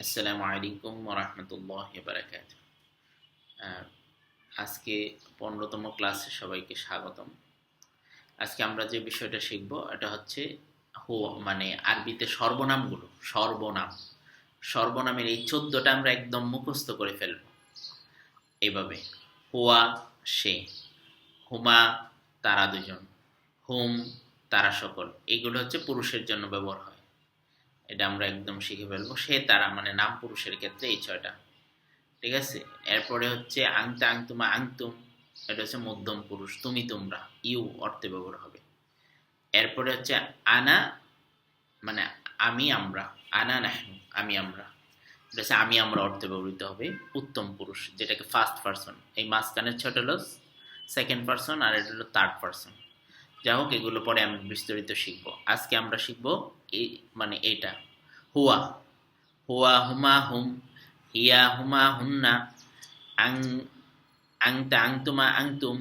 আসসালামু আলাইকুম ওয়া রাহমাতুল্লাহি ওয়া বারাকাতুহু। আজকে ১৫তম ক্লাসে সবাইকে স্বাগতম। আজকে আমরা যে বিষয়টা শিখব এটা হচ্ছে মানে আরবিতে সর্বনামগুলো, সর্বনাম। সর্বনামের এই ১৪টা আমরা একদম মুখস্থ করে ফেলব। এভাবে হুয়া সে, হুমা তারা দুজন, হুম তারা সকল। এগুলো হচ্ছে পুরুষের জন্য ব্যবহার হয়। এটা আমরা একদম শিখে ফেলবো। সে তারা মানে নাম পুরুষের ক্ষেত্রে এই ৬টা। ঠিক আছে। এরপরে হচ্ছে আংতা আংতুমা আংতুম, এটা হচ্ছে মধ্যম পুরুষ, তুমি তোমরা, ইউ অর্থে ব্যবহার হবে। এরপরে হচ্ছে আনা মানে আমি আমরা, আনা নাহনু আমি আমরা, এটা হচ্ছে আমি আমরা অর্থে ব্যবহৃত হবে। উত্তম পুরুষ যেটাকে ফার্স্ট পারসন, এই মাঝখানের ছোট হলো সেকেন্ড পারসন আর এটা হলো থার্ড পারসন। যাই হোক, এগুলো পরে আমি বিস্তারিত শিখবো। আজকে আমরা শিখবো এই মানে এটা হুয়া, হুয়া হুমা হুম, হিয়া হুমা হুন্না, আং আংতা আংতুমা আংতুম,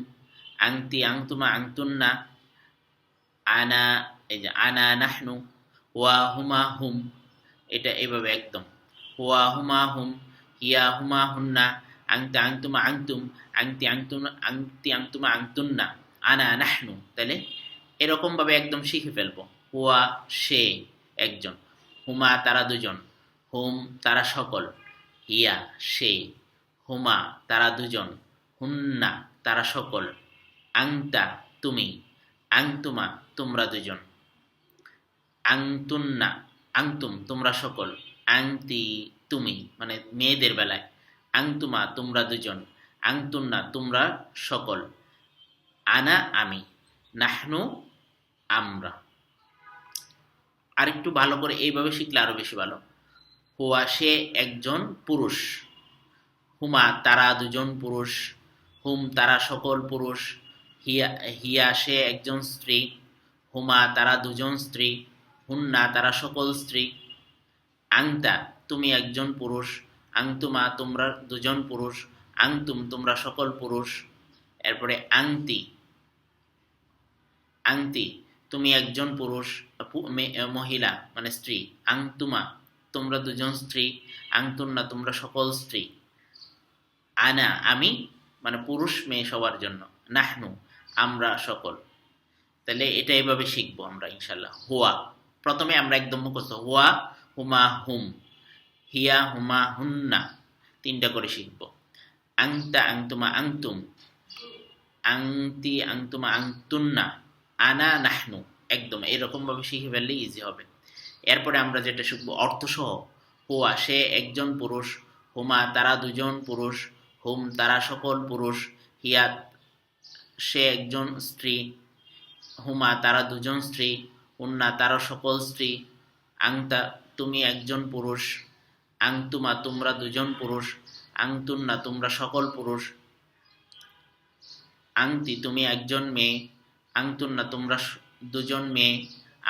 আংতি আংতুমা আংতুন্না, আনা এই যে আনা নাহনু, ওয়া হুমা হুম। এটা এভাবে একদম ওয়া হুমা হুম, হিয়া হুমা হুন্না, আংতা আংতুমা আংতুম, আংতি আংতুমা আংতুন্না, আনা নাহনু। তাহলে এরকম ভাবে একদম শিখে ফেলবো। হুয়া সে একজন, হুমা তারা দুজন, হুম তারা সকল, হিয়া সে, হুমা তারা দুজন, হুন্না তারা সকল, আংতা তুমি, আংতুমা তোমরা দুজন, আংতুন্না আংতুম তোমরা সকল, আংতি তুমি মানে মেয়েদের বেলায়, আংতুমা তোমরা দুজন, আংতুন্না তোমরা সকল, আনা আমি, নাহনু আমরা। আরেকটু ভালো করে এইভাবে শিখলে আরো বেশি ভালো। হুয়া সে একজন পুরুষ, হুমা তারা দুজন পুরুষ, হুম তারা সকল পুরুষ, হিয়া হিয়া সে একজন স্ত্রী, হুমা তারা দুজন স্ত্রী, হুন্না তারা সকল স্ত্রী, আংতা তুমি একজন পুরুষ, আংতুমা তোমরা দুজন পুরুষ, আংতুম তোমরা সকল পুরুষ। এরপরে আংতি, আংতি তুমি একজন পুরুষ, মহিলা মানে স্ত্রী, আংতুমা তোমরা দুজন স্ত্রী, আংতুন্না তোমরা সকল স্ত্রী, আনা আমি মানে পুরুষ মেয়ে সবার জন্য, নাহনু আমরা সকল। তাহলে এটা এইভাবে শিখবো আমরা ইনশাল্লাহ। হুয়া প্রথমে আমরা একদম মুখস্থ, হুয়া হুমা হুম, হিয়া হুমা হুন্না, তিনটা করে শিখবো। আংতা আংতুমা আংতুম, আংতি আংতুমা আংতুন্না, আনা নাহনু, একদম এরকম ভাবে শিখে ফেললে ইজি হবে। এরপরে আমরা যেটা শিখবো অর্থসহ। হুয়া সে একজন পুরুষ, হুমা তারা দুজন পুরুষ, হুম তারা সকল পুরুষ, হিয়া সে একজন স্ত্রী, হুমা তারা দুজন স্ত্রী, হুন্না তারা সকল স্ত্রী, আংতা তুমি একজন পুরুষ, আংতুমা তোমরা দুজন পুরুষ, আংতুন্না তোমরা সকল পুরুষ, আংতি তুমি একজন মেয়ে, আংতুন্না তোমরা দুজন মেয়ে,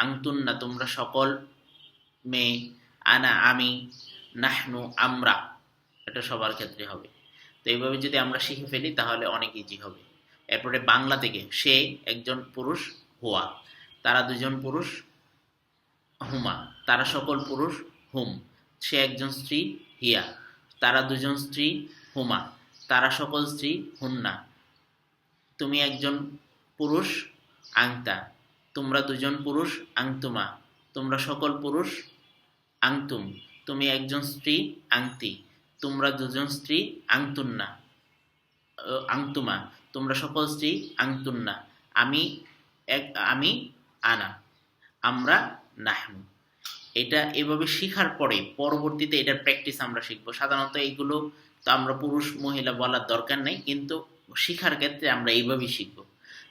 আংতুন্না তোমরা সকল মেয়ে, আনা আমি, নাহনু আমরা। এটা সবার ক্ষেত্রে হবে। তো এইভাবে যদি আমরা শিখে ফেলি তাহলে অনেক ইজি হবে। এরপরে বাংলা থেকে সে একজন পুরুষ, হুয়া তারা দুজন পুরুষ, হুমা তারা সকল পুরুষ, হুম সে একজন স্ত্রী, হিয়া তারা দুজন স্ত্রী, হুমা তারা সকল স্ত্রী, হুন্না তুমি একজন পুরুষ, আংতা তোমরা দুজন পুরুষ, আংতুমা তোমরা সকল পুরুষ, আংতুম তুমি একজন স্ত্রী, আংতি তোমরা দুজন স্ত্রী, আংতুন্না আংতুমা তোমরা সকল স্ত্রী, আংতুন্না আমি এক আমি, আনা আমরা, নাহনু। এটা এভাবে শিখার পরে পরবর্তীতে এটার প্র্যাকটিস আমরা শিখবো। সাধারণত এইগুলো তো আমরা পুরুষ মহিলা বলার দরকার নেই, কিন্তু শিখার ক্ষেত্রে আমরা এইভাবেই শিখবো।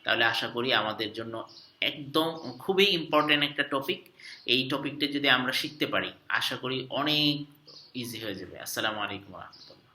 তাহলে আশা করি আমাদের জন্য একদম খুবই ইম্পর্টেন্ট একটা টপিক। এই টপিকটা যদি আমরা শিখতে পারি আশা করি অনেক ইজি হয়ে যাবে। আসসালামু আলাইকুম রহমতুল্লাহ।